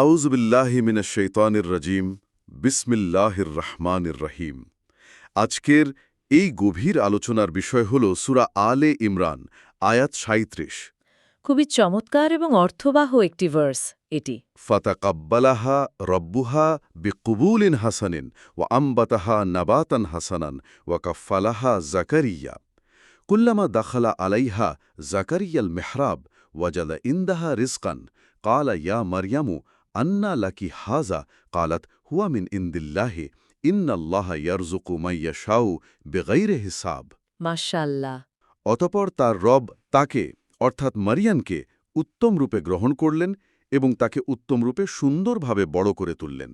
আউযু বিল্লাহি মিনাশ শাইতানির রাজিম বিসমিল্লাহির রহমানির রহিম। আজকের এই গভীর আলোচনার বিষয় হল সূরা আলে ইমরান আয়াত ৩৭। খুবই চমৎকার এবং অর্থবাহ একটি ভার্স এটি। ফাতাকাব্বালাহা রব্বুহা বিকবুলিন হাসানিন ওয়া আমবাতাহা নাবাতান হাসানান ওয়া কাফফালাহা জাকারিয়া কুল্লামা দাখালা আলাইহা জাকারিয়াল মেহরাব ওয়াজাদা ইনদাহা রিজকান ক্বালা ইয়া মারইয়ামু আন্না লাকি হাযা ক্বালাত হুয়া মিন ইনদিল্লাহি ইন্নাল্লাহা ইয়ারযুকু মান ইয়াশাউ বিগাইরি হিসাব। মাশাআল্লাহ। অতঃপর তার রব তাকে অর্থাৎ মারিয়ামকে উত্তম রূপে গ্রহণ করলেন এবং তাকে উত্তম রূপে সুন্দরভাবে বড় করে তুললেন,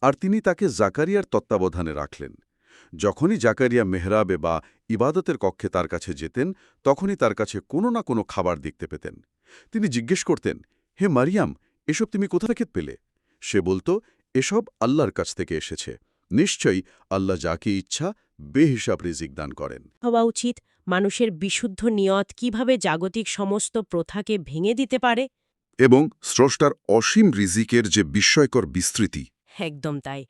আর তিনি তাকে জাকারিয়ার তত্ত্বাবধানে রাখলেন। যখনই জাকারিয়া মেহরাবে বা ইবাদতের কক্ষে তার কাছে যেতেন, তখনই তার কাছে কোনো না কোনো খাবার দেখতে পেতেন। তিনি জিজ্ঞেস করতেন, হে মারিয়াম, এসব তুমি কোথা থেকে পেলে? সে বলত, এসব আল্লাহর কাছ থেকে এসেছে। নিশ্চয়ই আল্লাহ যাকে ইচ্ছা বেহিসাব রিজিক দান করেন। হওয়া উচিত মানুষের বিশুদ্ধ নিয়ত কিভাবে জাগতিক সমস্ত প্রথাকে ভেঙে দিতে পারে। এবং স্রষ্টার অসীম রিজিকের যে বিস্ময়কর বিস্তৃতি। একদম তাই।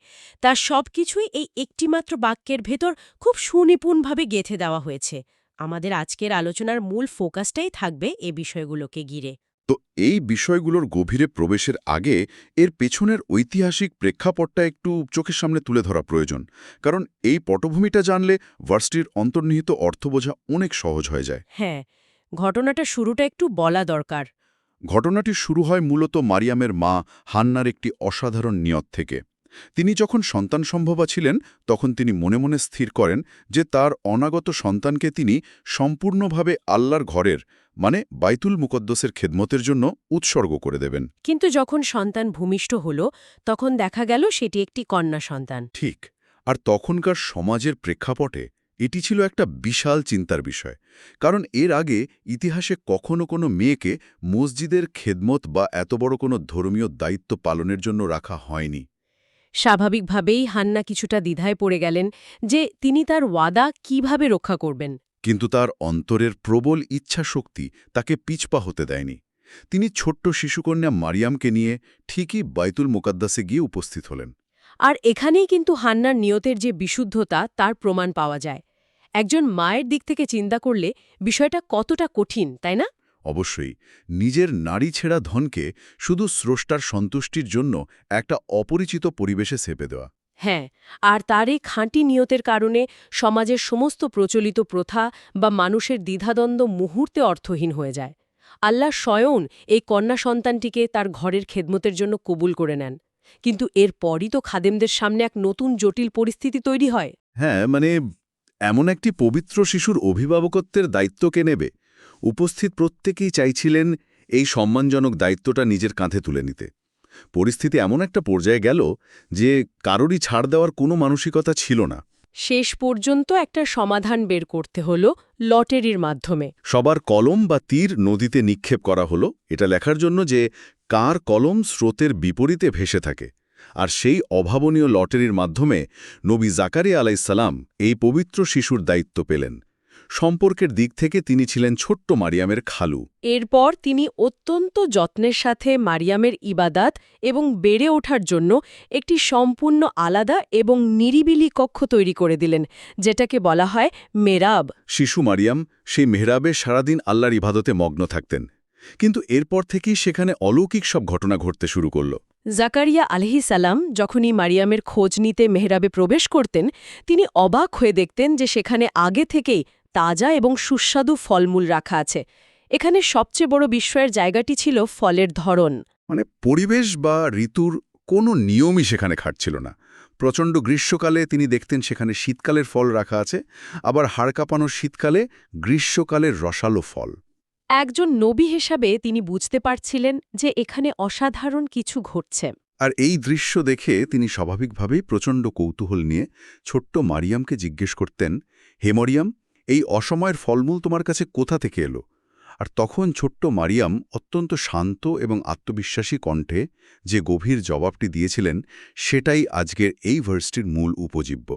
তার সবকিছুই এই একটিমাত্র বাক্যের ভেতর খুব সুনিপুণভাবে গেঁথে দেওয়া হয়েছে। আমাদের আজকের আলোচনার মূল ফোকাসটাই থাকবে এ বিষয়গুলোকে ঘিরে। তো এই বিষয়গুলোর গভীরে প্রবেশের আগে এর পেছনের ঐতিহাসিক প্রেক্ষাপটটা একটু চোখের সামনে তুলে ধরা প্রয়োজন, কারণ এই পটভূমিটা জানলে ভার্সটির অন্তর্নিহিত অর্থ বোঝা অনেক সহজ হয়ে যায়। হ্যাঁ, ঘটনাটা শুরুটা একটু বলা দরকার। ঘটনাটি শুরু হয় মূলত মারিয়ামের মা হান্নার একটি অসাধারণ নিয়ত থেকে। তিনি যখন সন্তান সম্ভবা ছিলেন, তখন তিনি মনে মনে স্থির করেন যে তার অনাগত সন্তানকে তিনি সম্পূর্ণভাবে আল্লাহর ঘরের মানে বাইতুল মুকদ্দসের খেদমতের জন্য উৎসর্গ করে দেবেন। কিন্তু যখন সন্তান ভূমিষ্ঠ হল, তখন দেখা গেল সেটি একটি কন্যা সন্তান। ঠিক, আর তখনকার সমাজের প্রেক্ষাপটে এটি ছিল একটা বিশাল চিন্তার বিষয়, কারণ এর আগে ইতিহাসে কখনো কোনো মেয়েকে মসজিদের খেদমত বা এত বড় কোনো ধর্মীয় দায়িত্ব পালনের জন্য রাখা হয়নি। স্বাভাবিকভাবেই হান্না কিছুটা দ্বিধায় পড়ে গেলেন যে তিনি তার ওয়াদা কিভাবে রক্ষা করবেন। কিন্তু তার অন্তরের প্রবল ইচ্ছাশক্তি তাকে পিছপা হতে দেয়নি। তিনি ছোট্ট শিশুকন্যা মারিয়ামকে নিয়ে ঠিকই বাইতুল মুকাদ্দাসে গিয়ে উপস্থিত হলেন। আর এখানেই কিন্তু হান্নার নিয়তের যে বিশুদ্ধতা তার প্রমাণ পাওয়া যায়। একজন মায়ের দিক থেকে চিন্তা করলে বিষয়টা কতটা কঠিন, তাই না? অবশ্যই, নিজের নারী ছেঁড়া ধনকে শুধু স্রষ্টার সন্তুষ্টির জন্য একটা অপরিচিত পরিবেশে সেপে দেওয়া। হ্যাঁ, আর তার এই খাঁটি নিয়তের কারণে সমাজের সমস্ত প্রচলিত প্রথা বা মানুষের দ্বিধাদ্বন্দ্ব মুহূর্তে অর্থহীন হয়ে যায়। আল্লাহ স্বয়ং এই কন্যা সন্তানটিকে তার ঘরের খেদমতের জন্য কবুল করে নেন। কিন্তু এরপরই তো খাদেমদের সামনে এক নতুন জটিল পরিস্থিতি তৈরি হয়। হ্যাঁ, এমন একটি পবিত্র শিশুর অভিভাবকত্বের দায়িত্ব কে নেবে? উপস্থিত প্রত্যেকেই চাইছিলেন এই সম্মানজনক দায়িত্বটা নিজের কাঁধে তুলে নিতে। পরিস্থিতি এমন একটা পর্যায়ে গেল যে কারোরই ছাড় দেওয়ার কোনো মানসিকতা ছিল না। শেষ পর্যন্ত একটা সমাধান বের করতে হলো লটারির মাধ্যমে। সবার কলম বা তীর নদীতে নিক্ষেপ করা হলো, এটা লেখার জন্য যে কার কলম স্রোতের বিপরীতে ভেসে থাকে। আর সেই অভাবনীয় লটারির মাধ্যমে নবী জাকারিয়া আলাইসাল্লাম এই পবিত্র শিশুর দায়িত্ব পেলেন। সম্পর্কের দিক থেকে তিনি ছিলেন ছোট্ট মারিয়ামের খালু। এরপর তিনি অত্যন্ত যত্নের সাথে মারিয়ামের ইবাদাত এবং বেড়ে ওঠার জন্য একটি সম্পূর্ণ আলাদা এবং নিরিবিলি কক্ষ তৈরি করে দিলেন, যেটাকে বলা হয় মেহরাব। শিশু মারিয়াম সেই মেহরাবে সারাদিন আল্লাহর ইবাদতে মগ্ন থাকতেন। কিন্তু এরপর থেকেই সেখানে অলৌকিক সব ঘটনা ঘটতে শুরু করল। জাকারিয়া আলাইহিসসালাম যখনই মারিয়ামের খোঁজ নিতে মেহরাবে প্রবেশ করতেন, তিনি অবাক হয়ে দেখতেন যে সেখানে আগে থেকেই তাজা এবং সুস্বাদু ফলমূল রাখা আছে। এখানে সবচেয়ে বড় বিস্ময়ের জায়গাটি ছিল ফলের ধরন। পরিবেশ বা ঋতুর কোনো নিয়মই সেখানে খাটছিল না। প্রচণ্ড গ্রীষ্মকালে তিনি দেখতেন সেখানে শীতকালের ফল রাখা আছে, আবার হাড় কাঁপানো শীতকালে গ্রীষ্মকালের রসালো ফল। একজন নবী হিসাবে তিনি বুঝতে পারছিলেন যে এখানে অসাধারণ কিছু ঘটছে। আর এই দৃশ্য দেখে তিনি স্বাভাবিকভাবেই প্রচণ্ড কৌতূহল নিয়ে ছোট্ট মারিয়ামকে জিজ্ঞেস করতেন, হে মরিয়াম, এই অসময়ের ফলমূল তোমার কাছে কোথা থেকে এলো? আর তখন ছোট্ট মারিয়াম অত্যন্ত শান্ত এবং আত্মবিশ্বাসী কণ্ঠে যে গভীর জবাবটি দিয়েছিলেন, সেটাই আজকের এই ভার্সটির মূল উপজীব্য।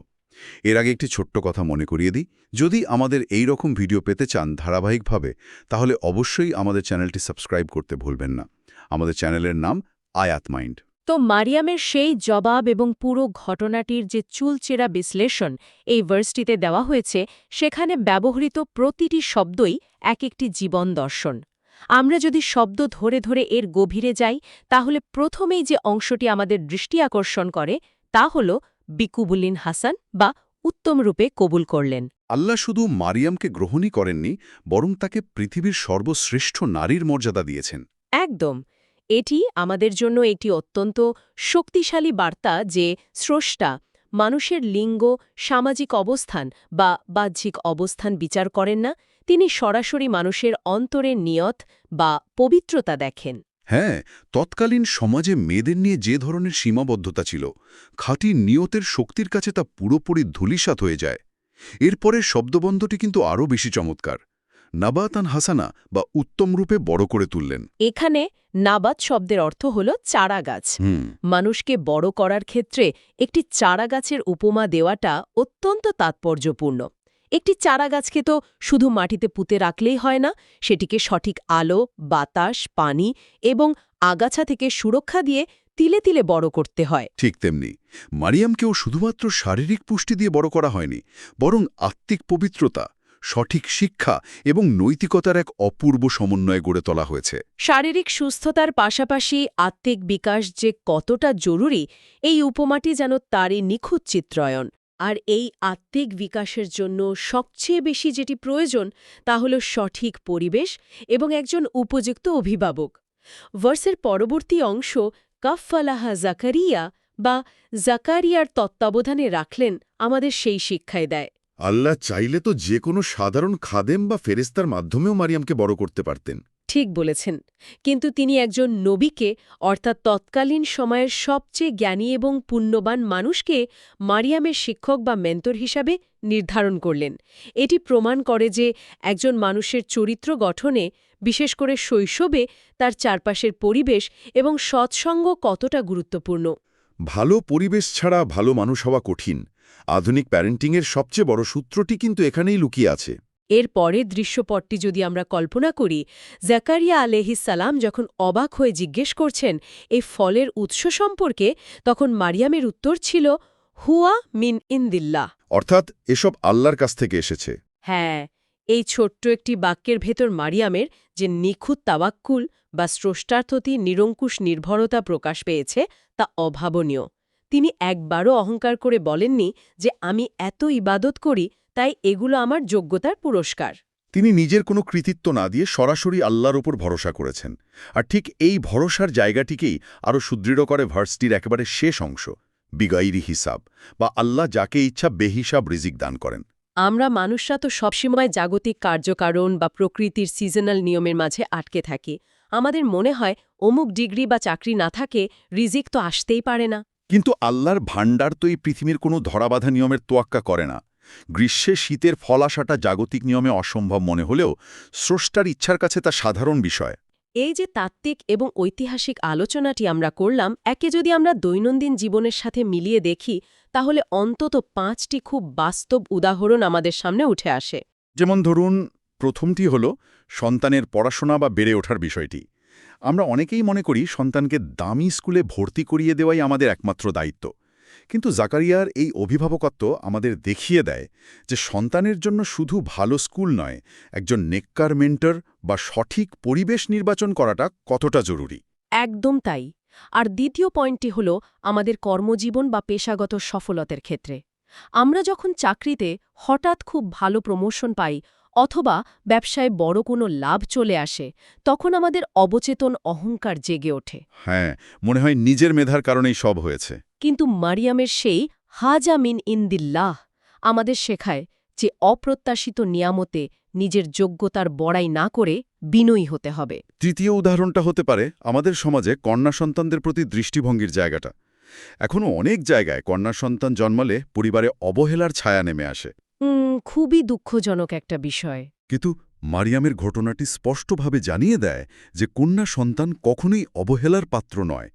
এর আগে একটি ছোট্ট কথা মনে করিয়ে দিই, যদি আমাদের এই রকম ভিডিও পেতে চান ধারাবাহিকভাবে, তাহলে অবশ্যই আমাদের চ্যানেলটি সাবস্ক্রাইব করতে ভুলবেন না। আমাদের চ্যানেলের নাম আয়াত মাইন্ড। তো মারিয়ামের সেই জবাব এবং পুরো ঘটনাটির যে চুলচেরা বিশ্লেষণ এই ভার্সটিতে দেওয়া হয়েছে, সেখানে ব্যবহৃত প্রতিটি শব্দই এক একটি জীবন দর্শন। আমরা যদি শব্দ ধরে ধরে এর গভীরে যাই, তাহলে প্রথমেই যে অংশটি আমাদের দৃষ্টি আকর্ষণ করে তা হল বিকুবুলিন হাসান বা উত্তম রূপে কবুল করলেন। আল্লাহ শুধু মারিয়ামকে গ্রহণই করেননি, বরং তাকে পৃথিবীর সর্বশ্রেষ্ঠ নারীর মর্যাদা দিয়েছেন। একদম। এটি আমাদের জন্য একটি অত্যন্ত শক্তিশালী বার্তা যে স্রষ্টা মানুষের লিঙ্গ, সামাজিক অবস্থান বা বাহ্যিক অবস্থান বিচার করেন না, তিনি সরাসরি মানুষের অন্তরের নিয়ত বা পবিত্রতা দেখেন। হ্যাঁ, তৎকালীন সমাজে মেয়েদের নিয়ে যে ধরনের সীমাবদ্ধতা ছিল, খাঁটি নিয়তের শক্তির কাছে তা পুরোপুরি ধূলিসাৎ হয়ে যায়। এরপরের শব্দবন্ধটি কিন্তু আরও বেশি চমৎকার। নাবাতান হাসানা বা উত্তম রূপে বড় করে তুললেন। এখানে নাবাত শব্দের অর্থ হল চারাগাছ। মানুষকে বড় করার ক্ষেত্রে একটি চারাগাছের উপমা দেওয়াটা অত্যন্ত তাৎপর্যপূর্ণ। একটি চারাগাছকে তো শুধু মাটিতে পুঁতে রাখলেই হয় না, সেটিকে সঠিক আলো, বাতাস, পানি এবং আগাছা থেকে সুরক্ষা দিয়ে তিলে তিলে বড় করতে হয়। ঠিক তেমনি মারিয়ামকেও শুধুমাত্র শারীরিক পুষ্টি দিয়ে বড় করা হয়নি, বরং আত্মিক পবিত্রতা, সঠিক শিক্ষা এবং নৈতিকতার এক অপূর্ব সমন্বয়ে গড়ে তোলা হয়েছে। শারীরিক সুস্থতার পাশাপাশি আত্মিক বিকাশ যে কতটা জরুরি, এই উপমাটি যেন তারই নিখুঁত চিত্রায়ন। আর এই আত্মিক বিকাশের জন্য সবচেয়ে বেশি যেটি প্রয়োজন তা হল সঠিক পরিবেশ এবং একজন উপযুক্ত অভিভাবক। ভার্সের পরবর্তী অংশ কাফফালাহা জাকারিয়া বা জাকারিয়ার তত্ত্বাবধানে রাখলেন আমাদের সেই শিক্ষায় দেয়। আল্লাহ চাইলে তো যে কোনো সাধারণ খাদেম বা ফেরেস্তার মাধ্যমেও মারিয়ামকে বড় করতে পারতেন। ঠিক বলেছেন, কিন্তু তিনি একজন নবীকে, অর্থাৎ তৎকালীন সময়ের সবচেয়ে জ্ঞানী এবং পুণ্যবান মানুষকে মারিয়ামের শিক্ষক বা মেন্টর হিসাবে নির্ধারণ করলেন। এটি প্রমাণ করে যে একজন মানুষের চরিত্র গঠনে, বিশেষ করে শৈশবে, তার চারপাশের পরিবেশ এবং সৎসঙ্গ কতটা গুরুত্বপূর্ণ। ভালো পরিবেশ ছাড়া ভালো মানুষ হওয়া কঠিন। আধুনিক প্যারেন্টিংয়ের সবচেয়ে বড় সূত্রটি কিন্তু এখানেই লুকিয়ে আছে। এর পরের দৃশ্যপটটি যদি আমরা কল্পনা করি, জাকারিয়া আলাইহিসসালাম যখন অবাক হয়ে জিজ্ঞেস করছেন এই ফলের উৎস সম্পর্কে, তখন মারিয়ামের উত্তর ছিল হুয়া মিন ইন্দিল্লাহ, অর্থাৎ এসব আল্লাহর কাছ থেকে এসেছে। হ্যাঁ, এই ছোট্ট একটি বাক্যের ভেতর মারিয়ামের যে নিখুঁত তাওয়াক্কুল বা স্রষ্টার প্রতি নিরঙ্কুশ নির্ভরতা প্রকাশ পেয়েছে তা অভাবনীয়। তিনি একবারও অহংকার করে বলেননি যে আমি এত ইবাদত করি, তাই এগুলো আমার যোগ্যতার পুরস্কার। তিনি নিজের কোনো কৃতিত্ব না দিয়ে সরাসরি আল্লাহর ওপর ভরসা করেছেন। আর ঠিক এই ভরসার জায়গাটিকেই আরও সুদৃঢ় করে ভার্সটির একেবারে শেষ অংশ, বিগাইরি হিসাব, বা আল্লাহ যাকে ইচ্ছা বেহিসাব রিজিক দান করেন। আমরা মানুষরা তো সবসময় জাগতিক কার্যকারণ বা প্রকৃতির সিজনাল নিয়মের মাঝে আটকে থাকি। আমাদের মনে হয় অমুক ডিগ্রি বা চাকরি না থাকে রিজিক তো আসতেই পারে না। কিন্তু আল্লাহর ভাণ্ডার তো এই পৃথিবীর কোনো ধরাবাধা নিয়মের তোয়াক্কা করে না। গ্রীষ্মে শীতের ফল আসাটা জাগতিক নিয়মে অসম্ভব মনে হলেও স্রষ্টার ইচ্ছার কাছে তা সাধারণ বিষয়। এই যে তাত্ত্বিক এবং ঐতিহাসিক আলোচনাটি আমরা করলাম, একে যদি আমরা দৈনন্দিন জীবনের সাথে মিলিয়ে দেখি, তাহলে অন্তত 5টি খুব বাস্তব উদাহরণ আমাদের সামনে উঠে আসে। যেমন ধরুন, প্রথমটি হল সন্তানের পড়াশোনা বা বেড়ে ওঠার বিষয়টি। আমরা অনেকেই মনে করি সন্তানকে দামি স্কুলে ভর্তি করিয়ে দেওয়াই আমাদের একমাত্র দায়িত্ব। কিন্তু জাকারিয়ার এই অভিভাবকত্ব আমাদের দেখিয়ে দেয় যে সন্তানের জন্য শুধু ভালো স্কুল নয়, একজন নেককার মেন্টর বা সঠিক পরিবেশ নির্বাচন করাটা কতটা জরুরি। একদম তাই। আর দ্বিতীয় পয়েন্টটি হল আমাদের কর্মজীবন বা পেশাগত সফলতার ক্ষেত্রে। আমরা যখন চাকরিতে হঠাৎ খুব ভালো প্রমোশন পাই অথবা ব্যবসায় বড় কোনো লাভ চলে আসে, তখন আমাদের অবচেতন অহংকার জেগে ওঠে। হ্যাঁ, মনে হয় নিজের মেধার কারণেই সব হয়েছে। কিন্তু মারিয়ামের সেই হাজা মিন ইন্দিল্লাহ আমাদের শেখায় যে অপ্রত্যাশিত নিয়ামতে নিজের যোগ্যতার বড়াই না করে বিনয়ী হতে হবে। তৃতীয় উদাহরণটা হতে পারে আমাদের সমাজে কন্যা সন্তানদের প্রতি দৃষ্টিভঙ্গির জায়গাটা। এখনও অনেক জায়গায় কন্যা সন্তান জন্মালে পরিবারে অবহেলার ছায়া নেমে আসে। খুবই দুঃখজনক একটা বিষয়। কিন্তু মারিয়ামের ঘটনাটি স্পষ্টভাবে জানিয়ে দেয় যে কন্যা সন্তান কখনোই অবহেলার পাত্র নয়।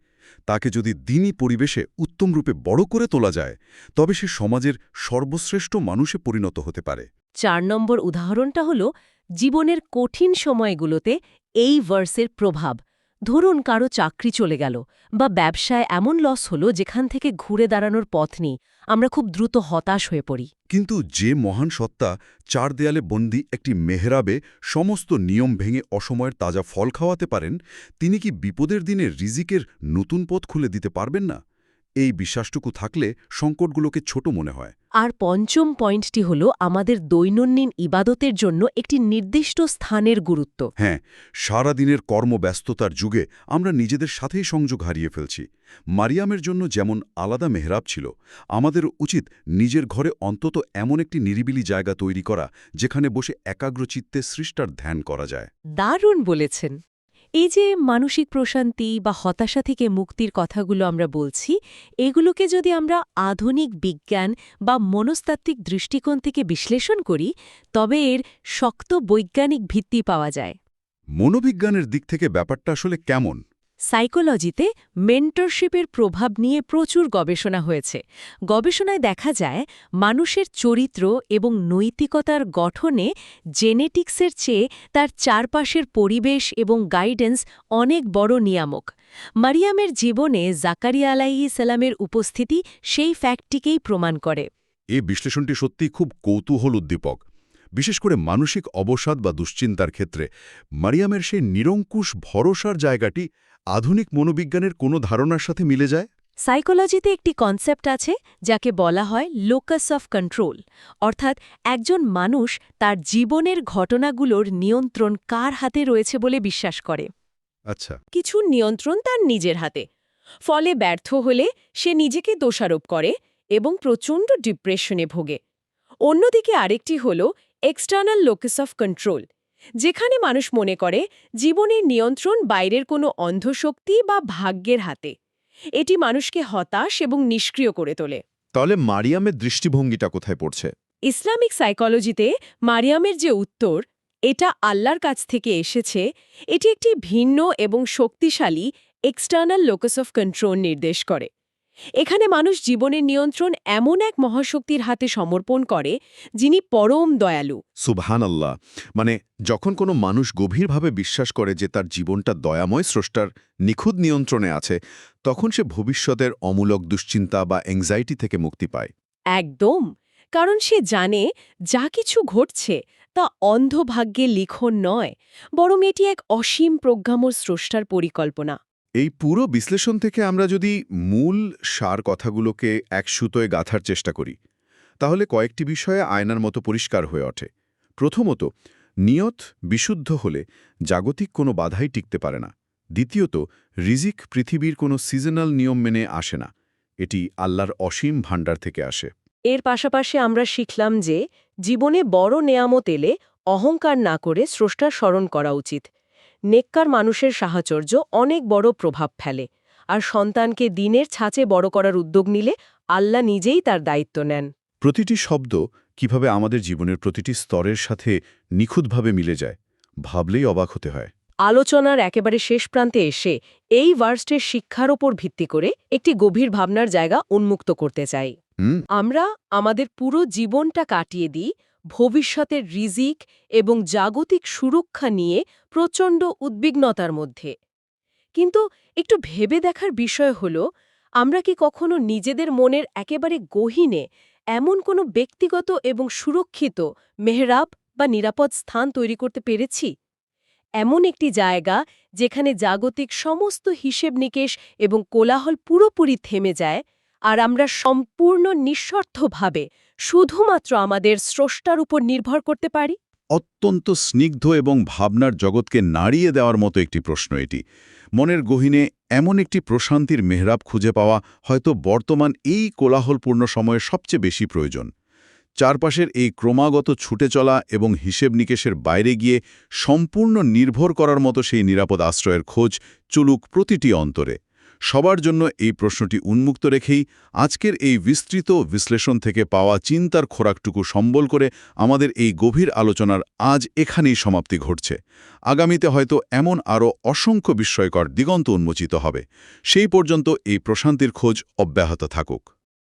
তাকে যদি দিনী পরিবেশে উত্তম রূপে বড় করে তোলা যায়, তবে সে সমাজের সর্বশ্রেষ্ঠ মানুষে পরিণত হতে পারে। 4 নম্বর উদাহরণটা হল জীবনের কঠিন সময়গুলোতে এই ভার্সের প্রভাব। ধরুন কারো চাকরি চলে গেল বা ব্যবসায় এমন লস হলো যেখান থেকে ঘুরে দাঁড়ানোর পথ নেই, আমরা খুব দ্রুত হতাশ হয়ে পড়ি। কিন্তু যে মহান সত্তা চার দেয়ালে বন্দী একটি মেহরাবে সমস্ত নিয়ম ভেঙে অসময়ের তাজা ফল খাওয়াতে পারেন, তিনি কি বিপদের দিনে রিজিকের নতুন পথ খুলে দিতে পারবেন না? এই বিশ্বাসটুকু থাকলে সংকটগুলোকে ছোট মনে হয়। আর পঞ্চম পয়েন্টটি হল আমাদের দৈনন্দিন ইবাদতের জন্য একটি নির্দিষ্ট স্থানের গুরুত্ব। হ্যাঁ, সারাদিনের কর্মব্যস্ততার যুগে আমরা নিজেদের সাথেই সংযোগ হারিয়ে ফেলছি। মারিয়ামের জন্য যেমন আলাদা মেহরাব ছিল, আমাদের উচিত নিজের ঘরে অন্তত এমন একটি নিরিবিলি জায়গা তৈরি করা যেখানে বসে একাগ্রচিত্তে সৃষ্টার ধ্যান করা যায়। দারুণ বলেছেন। এই যে মানসিক প্রশান্তি বা হতাশা থেকে মুক্তির কথাগুলো আমরা বলছি, এগুলোকে যদি আমরা আধুনিক বিজ্ঞান বা মনস্তাত্ত্বিক দৃষ্টিকোণ থেকে বিশ্লেষণ করি, তবে এর শক্ত বৈজ্ঞানিক ভিত্তি পাওয়া যায়। মনোবিজ্ঞানের দিক থেকে ব্যাপারটা আসলে কেমন? সাইকোলজিতে মেন্টরশিপের প্রভাব নিয়ে প্রচুর গবেষণা হয়েছে। গবেষণায় দেখা যায় মানুষের চরিত্র এবং নৈতিকতার গঠনে জেনেটিক্সের চেয়ে তার চারপাশের পরিবেশ এবং গাইডেন্স অনেক বড় নিয়ামক। মারিয়ামের জীবনে জাকারিয়া আলাইহিস সালামের উপস্থিতি সেই ফ্যাক্টটিকেই প্রমাণ করে। এই বিশ্লেষণটি সত্যিই খুব কৌতূহল উদ্দীপক। বিশেষ করে মানসিক অবসাদ বা দুশ্চিন্তার ক্ষেত্রে মারিয়ামের সেই নিরঙ্কুশ ভরসার জায়গাটি আধুনিক মনোবিজ্ঞানের কোনো ধারণার সাথে মিলে যায়। সাইকোলজিতে একটি কনসেপ্ট আছে যাকে বলা হয় লোকাস অফ কন্ট্রোল, অর্থাৎ একজন মানুষ তার জীবনের ঘটনাগুলোর নিয়ন্ত্রণ কার হাতে রয়েছে বলে বিশ্বাস করে। আচ্ছা, কিছু নিয়ন্ত্রণ তার নিজের হাতে, ফলে ব্যর্থ হলে সে নিজেকে দোষারোপ করে এবং প্রচণ্ড ডিপ্রেশনে ভোগে। অন্যদিকে আরেকটি হল এক্সটার্নাল লোকাস অফ কন্ট্রোল, যেখানে মানুষ মনে করে জীবনের নিয়ন্ত্রণ বাইরের কোনো অন্ধশক্তি বা ভাগ্যের হাতে। এটি মানুষকে হতাশ এবং নিষ্ক্রিয় করে তোলে। তাহলে মারিয়ামের দৃষ্টিভঙ্গিটা কোথায় পড়ছে? ইসলামিক সাইকোলজিতে মারিয়ামের যে উত্তর, এটা আল্লাহর কাছ থেকে এসেছে, এটি একটি ভিন্ন এবং শক্তিশালী এক্সটার্নাল লোকাস অফ কন্ট্রোল নির্দেশ করে। এখানে মানুষ জীবনের নিয়ন্ত্রণ এমন এক মহাশক্তির হাতে সমর্পণ করে যিনি পরম দয়ালু। সুবহানাল্লাহ। মানে যখন কোনো মানুষ গভীরভাবে বিশ্বাস করে যে তার জীবনটা দয়াময় স্রষ্টার নিখুঁত নিয়ন্ত্রণে আছে, তখন সে ভবিষ্যতের অমূলক দুশ্চিন্তা বা অ্যাংজাইটি থেকে মুক্তি পায়। একদম, কারণ সে জানে যা কিছু ঘটছে তা অন্ধভাগ্যে লিখন নয়, বরং এটি এক অসীম প্রজ্ঞাময় স্রষ্টার পরিকল্পনা। এই পুরো বিশ্লেষণ থেকে আমরা যদি মূল সার কথাগুলোকে এক সুতোয় গাঁথার চেষ্টা করি, তাহলে কয়েকটি বিষয়ে আয়নার মতো পরিষ্কার হয়ে ওঠে। প্রথমত, নিয়ত বিশুদ্ধ হলে জাগতিক কোনো বাধাই টিকতে পারে না। দ্বিতীয়ত, রিজিক পৃথিবীর কোনো সিজনাল নিয়ম মেনে আসে না, এটি আল্লাহর অসীম ভাণ্ডার থেকে আসে। এর পাশাপাশি আমরা শিখলাম যে জীবনে বড় নেয়ামত এলে অহংকার না করে স্রষ্টার স্মরণ করা উচিত। নেককার মানুষের সাহচর্য অনেক বড় প্রভাব ফেলে, আর সন্তানকে দিনের ছাঁচে বড় করার উদ্যোগ নিলে আল্লাহ নিজেই তার দায়িত্ব নেন। প্রতিটি শব্দ কিভাবে আমাদের জীবনের প্রতিটি স্তরের সাথে নিখুঁতভাবে মিলে যায়, ভাবলেই অবাক হতে হয়। আলোচনার একেবারে শেষ প্রান্তে এসে এই ভার্সটির শিক্ষার ওপর ভিত্তি করে একটি গভীর ভাবনার জায়গা উন্মুক্ত করতে চাই। আমরা আমাদের পুরো জীবনটা কাটিয়ে দিই ভবিষ্যতের রিজিক এবং জাগতিক সুরক্ষা নিয়ে প্রচণ্ড উদ্বিগ্নতার মধ্যে। কিন্তু একটু ভেবে দেখার বিষয় হল, আমরা কি কখনো নিজেদের মনের একেবারে গহীনে এমন কোনো ব্যক্তিগত এবং সুরক্ষিত মেহরাব বা নিরাপদ স্থান তৈরি করতে পেরেছি? এমন একটি জায়গা যেখানে জাগতিক সমস্ত হিসেব নিকেশ এবং কোলাহল পুরোপুরি থেমে যায়, আর আমরা সম্পূর্ণ নিঃস্বার্থভাবে শুধুমাত্র আমাদের স্রষ্টার উপর নির্ভর করতে পারি। অত্যন্ত স্নিগ্ধ এবং ভাবনার জগৎকে নাড়িয়ে দেওয়ার মতো একটি প্রশ্ন এটি। মনের গহীনে এমন একটি প্রশান্তির মেহরাব খুঁজে পাওয়া হয়তো বর্তমান এই কোলাহলপূর্ণ সময়ে সবচেয়ে বেশি প্রয়োজন। চারপাশের এই ক্রমাগত ছুটে চলা এবং হিসেব নিকেশের বাইরে গিয়ে সম্পূর্ণ নির্ভর করার মতো সেই নিরাপদ আশ্রয়ের খোঁজ চলুক প্রতিটি অন্তরে। সবার জন্য এই প্রশ্নটি উন্মুক্ত রেখেই আজকের এই বিস্তৃত বিশ্লেষণ থেকে পাওয়া চিন্তার খোরাকটুকু সম্বল করে আমাদের এই গভীর আলোচনার আজ এখানেই সমাপ্তি ঘটছে। আগামীতে হয়তো এমন আরও অসংখ্য বিস্ময়কর দিগন্ত উন্মোচিত হবে। সেই পর্যন্ত এই প্রশান্তির খোঁজ অব্যাহত থাকুক।